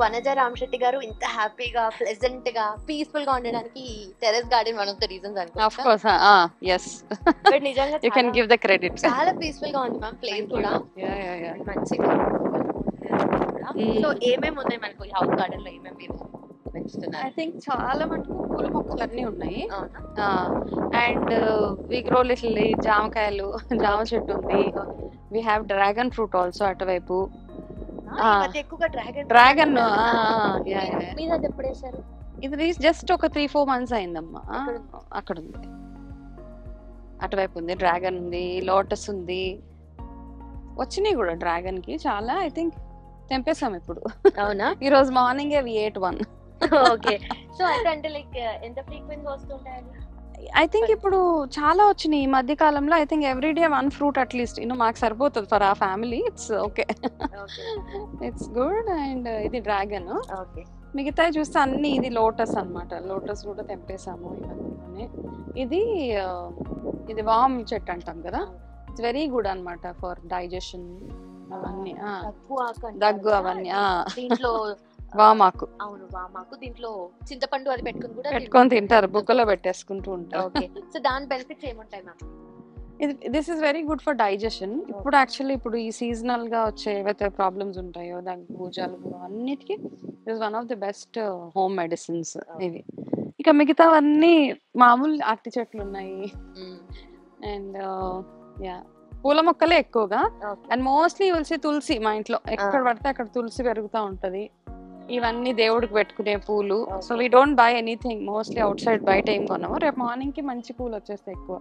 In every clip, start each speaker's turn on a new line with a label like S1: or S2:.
S1: వనజ రామశెట్టి గారు ఇంత హ్యాపీగా ప్లెజెంట్ గా పీస్ఫుల్ గా ఉండడానికి terrace garden one of the reasons
S2: of course yes
S1: but నిజంగా
S2: you can give the credit.
S1: చాలా పీస్ఫుల్ గా ఉంది మ్యామ్ ప్లేస్ కూడా మంచిగా. సో ఏమేమి ఉన్నాయి మనకు ఈ హౌస్ గార్డెన్ లో, ఏమేమి మీరు పెంచుతున్నారు?
S2: ఐ థింక్ చాలా మటుకు పూల మొక్కలు అన్నీ ఉన్నాయి. అండ్ వి గ్రో లిటిల్ జామకాయలు, జామ చెట్టు ఉంది. We have dragon fruit also అటువైపు. డ్రాగన్
S1: మీద ఎప్పుడు వేసారు?
S2: ఇది జస్ట్ ఒక 3-4 months అయిందమ్మా. అక్కడ ఉంది, అటువైపు ఉంది. డ్రాగన్ ఉంది, లోటస్ ఉంది, వచ్చినాయి కూడా డ్రాగన్ కి చాలా. ఐ థింక్ తెంపేసాం ఇప్పుడు.
S1: అవునా?
S2: ఈ రోజు morning we ate one.
S1: Okay. So అయితే అంటే లైక్ ఎంత ఫ్రీక్వెంట్ గా వస్తుంటాయి?
S2: ఐ థింక్ ఇప్పుడు చాలా వచ్చినాయి ఈ మధ్య కాలంలో. I think everyday 1 fruit at least మాకు సరిపోతుంది ఫర్ ఆ family. It's okay, it's good. And ఇది డ్రాగన్. మిగతా చూస్తే అన్ని ఇది లోటస్ అన్నమాట. లోటస్ కూడా తెంపేసాము ఇవన్నీ. ఇది వామ్ చెట్టు అంటాం కదా, ఇట్స్ వెరీ గుడ్ అన్నమాట ఫర్ డైజెషన్ అవన్నీ, దగ్గు అవన్నీ.
S1: దీంట్లో
S2: వామాకు.
S1: అవును, వామాకు. దీంట్లో చింతపండు అది
S2: పెట్టుకొని తింటారు, బుక్కలో పెట్టేసుకుంటూ ఉంటారు.
S1: ఓకే. సో దాని బెనిఫిట్స్ ఏముంటాయి ma'am?
S2: This is very good for digestion. ఇప్పుడు యాక్చువల్లీ ఇప్పుడు ఈ సీజనల్ గా వచ్చే ఏవైతే ప్రాబ్లమ్స్ ఉంటాయో, దగ్గు, జలుబు, అన్నిటికీ is one of the best home medicines ఇవి. ఇక మిగతావన్నీ మామూలు అరటి చెట్లు ఉన్నాయి. అండ్ పూల మొక్కలే ఎక్కువగా. అండ్ మోస్ట్లీ తులసి మా ఇంట్లో ఎక్కడ పడితే అక్కడ తులసి పెరుగుతూ ఉంటది. ఇవన్నీ దేవుడికి పెట్టుకునే పూలు. So we don't by anything mostly out side, బయట ఏం కొనము. రేపు మార్నింగ్ కి మంచి పూలు వచ్చేస్తాయి ఎక్కువ.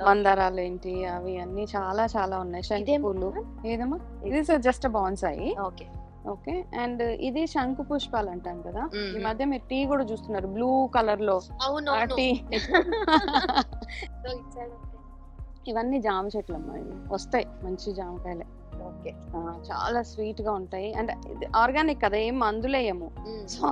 S2: మందారాలు ఏంటి అవి అన్ని చాలా చాలా ఉన్నాయి. శంకు పూలు. ఏదమ్మా ఇది జస్ట్ బాన్సాయి. ఓకే. అండ్ ఇది శంకు పుష్పాలు అంటాం కదా. ఈ మధ్య మీరు టీ కూడా చూస్తున్నారు బ్లూ కలర్ లో టీ. ఇవన్నీ జామ చెట్లు అమ్మా, ఇవి వస్తాయి మంచి జామకాయలే. చాలా స్వీట్ గా ఉంటాయి. అండ్ ఆర్గానిక్ కదా, ఏం మందులేయము. So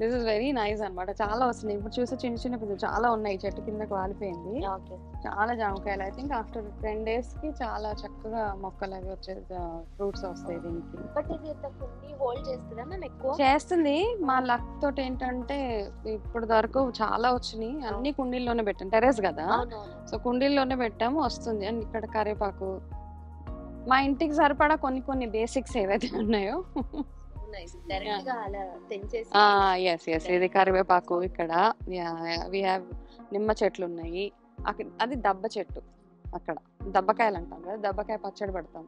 S2: this is very nice అన్నమాట. చాలా వస్తున్నాయి ఇప్పుడు చూస్తే, చిన్న చిన్న పిల్లలు చాలా ఉన్నాయి. చెట్టు కిందకి వాలిపోయింది చాలా జామకాయలు. ఐ థింక్ ఆఫ్టర్ 10 days కి చాలా చక్కగా మొక్కలు అవి వచ్చే ఫ్రూట్స్ వస్తాయి దీనికి. చేస్తుంది. మా లక్ తోటి ఏంటంటే ఇప్పటి వరకు చాలా వచ్చినాయి. అన్ని కుండీల్లోనే పెట్టాం, టెర్రస్ కదా, సో కుండీల్లోనే పెట్టాము, వస్తుంది. అండ్ ఇక్కడ కరివేపాకు, మా ఇంటికి సరిపడా కొన్ని బేసిక్స్ ఏవైతే ఉన్నాయో. ఇది కరివేపాకు. ఇక్కడ వి హావ్ నిమ్మ చెట్లు ఉన్నాయి. అది దబ్బ చెట్టు, అక్కడ దబ్బకాయలు అంటాం కదా, దబ్బకాయ పచ్చడి పెడతాం.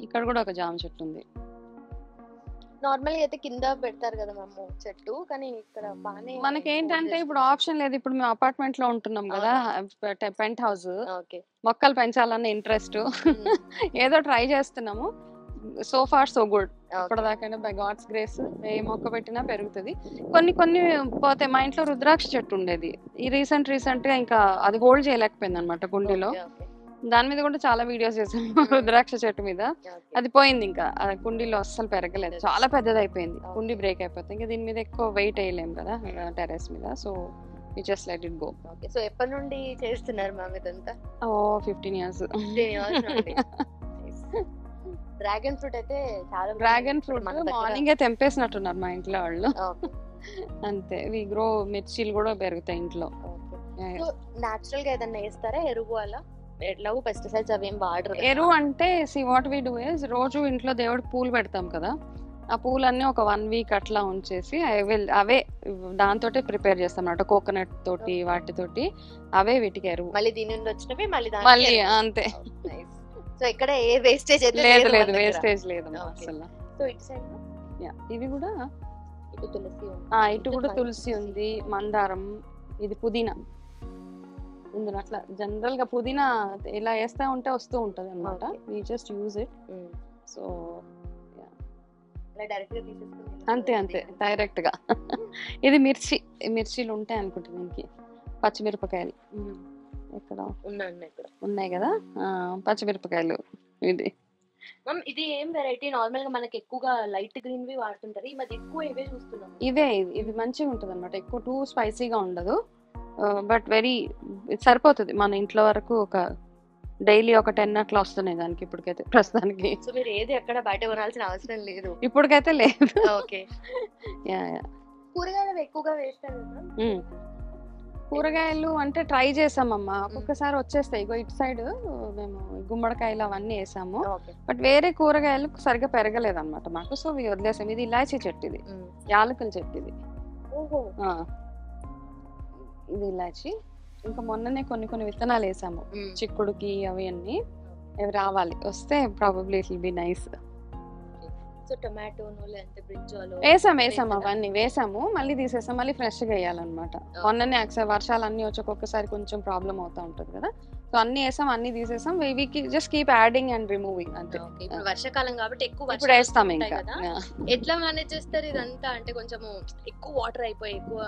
S2: ఇక్కడ కూడా ఒక జామ చెట్టు ఉంది.
S1: నార్మల్ గా అయితే కింద పెడతారు కదా మేము చెట్టు, కానీ ఇక్కడ బానే
S2: మనకేంటంటే ఇప్పుడు ఆప్షన్ లేదు. ఇప్పుడు మేము అపార్ట్మెంట్ లో ఉంటున్నాం కదా, పెంట్ హౌస్. మొక్కలు పెంచాలన్న ఇంట్రెస్ట్, ఏదో ట్రై చేస్తున్నాము. So far so good. ఇప్పటిదాకా బై గాడ్స్ గ్రేస్ ఏ మొక్క పెట్టినా పెరుగుతుంది. కొన్ని పోతే, మా ఇంట్లో రుద్రాక్ష చెట్టు ఉండేది. ఈ రీసెంట్ గా ఇంకా అది హోల్డ్ చేయలేకపోయింది అనమాట కుండీలో. దాని మీద కూడా చాలా వీడియోస్ చేసాను రుద్రాక్ష చెట్టు మీద. అది పోయింది, ఇంకా కుండీలో అస్సలు పెరగలేదు, చాలా పెద్దది అయిపోయింది. కుండీ బ్రేక్ అయిపోతుంది. ఇంకా దీని మీద ఎక్కువ వెయిట్ వేయలేము కదా టెర్రస్ మీద. So we just let it go.
S1: Okay, so ఎప్పటి నుండి చేస్తున్నారు మ్యామ్ ఇదంతా?
S2: 15 years.
S1: డ్రాగన్ ఫ్రూట్ అయితే చాలా,
S2: డ్రాగన్ ఫ్రూట్ మార్నింగే తెంపేసినట్టున్నారు మా ఇంట్లో వాళ్ళు. అంతే. వి గ్రో మిర్చీలు కూడా పెరుగుతాయి ఇంట్లో.
S1: నాచురల్ గా ఏదన్నా వేస్తారా ఎరువు అలా? ఎట్లాగో పెస్టిసైడ్స్ అవేం వాడరు.
S2: ఎరువు అంటే వాట్ వి డూ ఇస్, రోజు ఇంట్లో దేవుడికి పూలు పెడతాం కదా, ఆ పూలన్నీ ఒక 1 week అట్లా ఉంచేసి అవే దాంతోటే ప్రిపేర్ చేస్తాం అన్నమాట. కోకోనట్ తోటి వాటితోటి అవే వీటికి ఎరువు.
S1: మళ్ళీ దీని నుండి వచ్చినవి
S2: మళ్ళీ అంతే.
S1: సో ఇక్కడ ఏ వేస్టేజ్
S2: లేదు, వేస్టేజ్ లేదు అసలు.
S1: సో ఇటు సైడ్
S2: ఇవి కూడా, ఇటు కూడా తులసి ఉంది, మందారం, ఇది పుదీనా. ఇందులో అట్లా జనరల్ గా పుదీనా ఇలా వేస్తా ఉంటే వస్తూ ఉంటది అనమాట. We just use it. So అంతే డైరెక్ట్ గా. ఇది మిర్చీలు ఉంటాయి అనుకుంటా దీనికి. పచ్చిమిరపకాయలు ఇక్కడ ఉన్నాయి కదా, పచ్చిమిరపకాయలు.
S1: ఇది ఏం వెరైటీ? నార్మల్ గా మనకి ఎక్కువగా లైట్ గ్రీన్ వి వాడుతుంటారు, ఈ మధ్య ఎక్కువ ఇవే చూస్తున్నాం.
S2: ఇది మంచిగా ఉంటది అనమాట, ఎక్కువ టూ స్పైసీగా ఉండదు. బట్ వెరీ సరిపోతుంది మన ఇంట్లో వరకు. ఒక డైలీ ఒక 10 అట్లా వస్తున్నాయి దానికి ఇప్పటికైతే ప్రస్తుతానికి.
S1: సో మీరు ఏది ఎక్కడ బయట కొనాల్సిన అవసరం లేదు
S2: ఇప్పటికైతే లేదు.
S1: ఓకే.
S2: Yeah yeah.
S1: కూరగాయలు ఎక్కువగా వేస్తారు కదా?
S2: కూరగాయలు అంటే ట్రై చేసామమ్మా, ఒక్కొక్కసారి వచ్చేస్తాయి. ఇగో ఇటు సైడ్ మేము గుమ్మడికాయలు అవన్నీ వేసాము, బట్ వేరే కూరగాయలు సరిగ్గా పెరగలేదు అనమాట మాకు. సో వదిలేసాం. ఇది ఇలాచీ చెట్టు, ఇది యాలకుల చెట్టు, ఇది ఇది ఇలాచి. ఇంకా మొన్ననే కొన్ని విత్తనాలు వేసాము చిక్కుడుకి, అవి అన్ని అవి రావాలి, వస్తే probably it will be nice.
S1: So టొమాటోను లేదంటే బ్రింజాలు
S2: వేసాము అవన్నీ వేసాము, మళ్ళీ తీసేసాం, మళ్ళీ ఫ్రెష్ గా వేయాలన్నమాట. మొన్ననే ఒకసారి వర్షాలు అన్ని వచ్చి ఒక్కొక్కసారి కొంచెం ప్రాబ్లం అవుతా ఉంటది కదా, సో అన్ని వేసాం, అన్ని తీసేసాం. We just keep adding and removing అంతే.
S1: ఇప్పుడు వర్షాకాలం కాబట్టి ఎక్కువ
S2: ఇప్పుడు వేస్తాం ఇంకా.
S1: ఎట్లా మేనేజ్ చేస్తారు ఇదంతా? అంటే కొంచెం ఎక్కువ వాటర్ అయిపోయి ఎక్కువ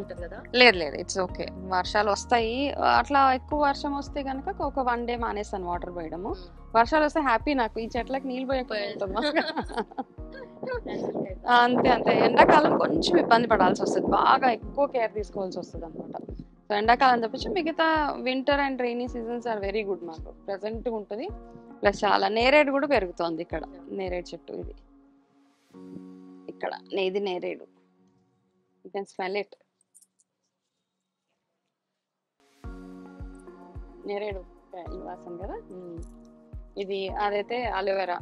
S1: ఉంటది కదా?
S2: లేదు ఇట్స్ ఓకే. వర్షాలు వస్తాయి, అట్లా ఎక్కువ వర్షం వస్తే కనుక ఒక 1 డే మానేస్తాను వాటర్ పోయడము. వర్షాలు వస్తే హ్యాపీ, నాకు ఈ చెట్లకి నీళ్ళు పోయకపోతుందా. అంతే అంతే. ఎండాకాలం కొంచెం ఇబ్బంది పడాల్సి వస్తుంది, బాగా ఎక్కువ కేర్ తీసుకోవాల్సి వస్తుంది అనమాట. సో ఎండాకాలం తప్పించి మిగతా winter and rainy seasons are very good. మాకు ప్రెసెంట్ ఉంటుంది, ప్లస్ చాలా నేరేడు కూడా పెరుగుతోంది ఇక్కడ. నేరేడు చెట్టు ఇది ఇక్కడ, ఇది నేరేడు, యూ కెన్ స్మెల్ ఇట్. నేరేడు వాసన కదా ఇది. అదైతే అలోవెరా,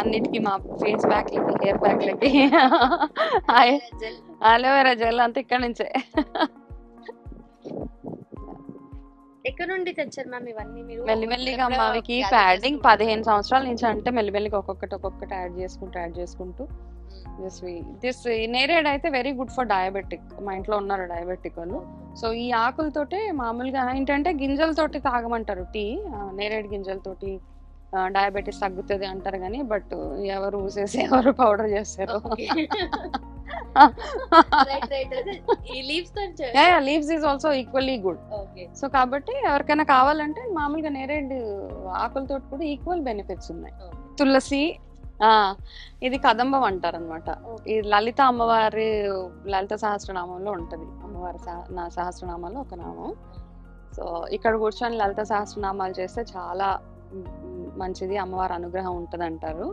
S2: అన్నిటికీ మా ఫేస్ ప్యాక్ లకి, హెయిర్ ప్యాక్ లకి అలోవెరా జెల్ అంతా ఇక్కడ నుంచే.
S1: ఎక్కడ నుండి తెచ్చారు మ్యామ్ ఇవన్నీ మీరు?
S2: మెల్లిమెల్లిగా మావికి యాడింగ్ 15 సంవత్సరాల నుంచి, అంటే మెల్లిమెల్లిగా ఒక్కొక్కటి యాడ్ చేసుకుంటూ దిస్ నేరేడ్ అయితే వెరీ గుడ్ ఫర్ డయాబెటిక్. మా ఇంట్లో ఉన్నారు డయాబెటిక్ వాళ్ళు. సో ఈ ఆకులతోటే మామూలుగా ఏంటంటే గింజలతోటి తాగమంటారు టీ, నేరేడు గింజలతోటి డయాబెటీస్ తగ్గుతుంది అంటారు కానీ, బట్ ఎవరు ఊసేసి ఎవరు పౌడర్ చేస్తారు. Leaves is also equally good. So కాబట్టి ఎవరికైనా కావాలంటే మామూలుగా నేరేడు ఆకులతోటి కూడా ఈక్వల్ బెనిఫిట్స్ ఉన్నాయి. తులసి, ఇది కదంబం అంటారు అనమాట. ఈ లలిత అమ్మవారి లలిత సహస్రనామంలో ఉంటది, అమ్మవారి సహస్రనామాల్లో ఒక నామం. సో ఇక్కడ కూర్చొని లలిత సహస్రనామాలు చేస్తే చాలా మంచిది, అమ్మవారి అనుగ్రహం ఉంటది అంటారు.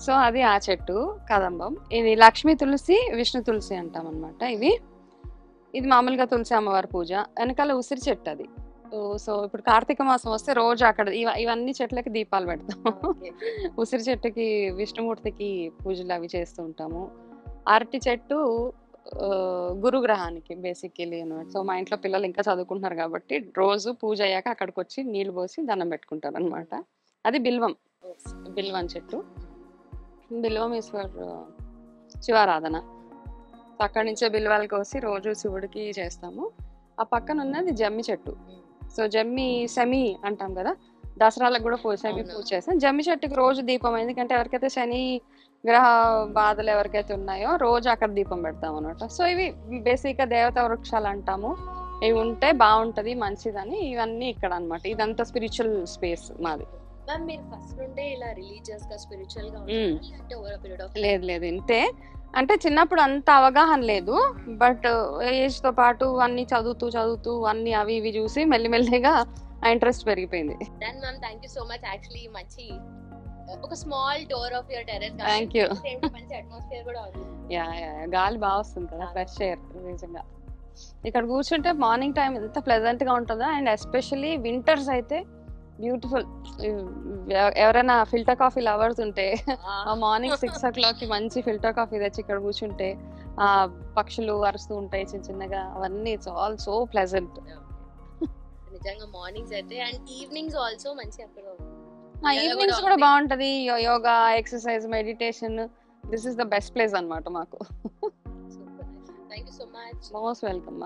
S2: సో అది ఆ చెట్టు కదంబం. ఇది లక్ష్మీ తులసి, విష్ణు తులసి అంటాం అనమాట. ఇది మామూలుగా తులసి అమ్మవారి పూజ. వెనకాల ఉసిరి చెట్టు అది. సో ఇప్పుడు కార్తీక మాసం వస్తే రోజు అక్కడ ఇవన్నీ చెట్లకి దీపాలు పెడతాం. ఉసిరి చెట్టుకి విష్ణుమూర్తికి పూజలు అవి చేస్తూ ఉంటాము. అరటి చెట్టు గురుగ్రహానికి బేసికలీ అనమాట. సో మా ఇంట్లో పిల్లలు ఇంకా చదువుకుంటున్నారు కాబట్టి రోజు పూజ అయ్యాక అక్కడికి వచ్చి నీళ్ళు పోసి దండం పెట్టుకుంటారు అనమాట. అది బిల్వం చెట్టు. బిల్వం ఈస్ ఫర్ శివారాధన. అక్కడి నుంచే బిల్వాలు కోసి రోజు శివుడికి చేస్తాము. ఆ పక్కన ఉన్నది జమ్మి చెట్టు. సో జమ్మి శమి అంటాం కదా, దసరాలకు కూడా శమి పూజ చేస్తాం. జమ్మి చెట్టుకి రోజు దీపం, ఎందుకంటే ఎవరికైతే శని గ్రహ బాధలు ఎవరికైతే ఉన్నాయో రోజు అక్కడ దీపం పెడతాం అనమాట. సో ఇవి బేసిక్ గా దేవతా వృక్షాలు అంటాము. ఇవి ఉంటే బాగుంటది, మంచిదని ఇవన్నీ ఇక్కడ అనమాట. ఇదంతా స్పిరిచువల్ స్పేస్ మాది. లేదు ఇంతే. అంటే చిన్నప్పుడు అంత అవగాహన లేదు, బట్ ఏజ్ తో పాటు అన్ని చదువుతూ అన్ని అవి ఇవి చూసి మెల్లిమెల్లిగా ఆ ఇంట్రెస్ట్ పెరిగిపోయింది.
S1: ఒక small tour of your terrace.
S2: Thank you.
S1: మంచి అట్మాస్ఫియర్ కూడా ఉంది.
S2: యా గాలి బాగా వస్తుంది కదా, ఫ్రెష్ ఎయిర్. నిజంగా ఇక్కడ కూర్చుంటే మార్నింగ్ టైం ఎంత ప్లెజెంట్ గా ఉంటుందో, అండ్ ఎస్పెషల్లీ వింటర్స్ అయితే బ్యూటిఫుల్. ఎవరైనా ఫిల్టర్ కాఫీ లవర్స్ ఉంటే మార్నింగ్ 6 o'clock మంచి ఫిల్టర్ కాఫీ తెచ్చి ఇక్కడ కూర్చుంటే ఆ పక్షులు అరుస్తూ ఉంటాయి చిన్నగా, అవన్నీ ఇట్స్ ఆల్ సో ప్లెజెంట్.
S1: నిజంగా మార్నింగ్స్ అయితే, అండ్ ఈవినింగ్స్ ఆల్సో మంచి. అక్కడ
S2: ఈవినింగ్స్ కూడా బాగుంటది, yoga, exercise, meditation. This is the best place అన్నమాట మాకు.
S1: Thank you so much.
S2: Most welcome.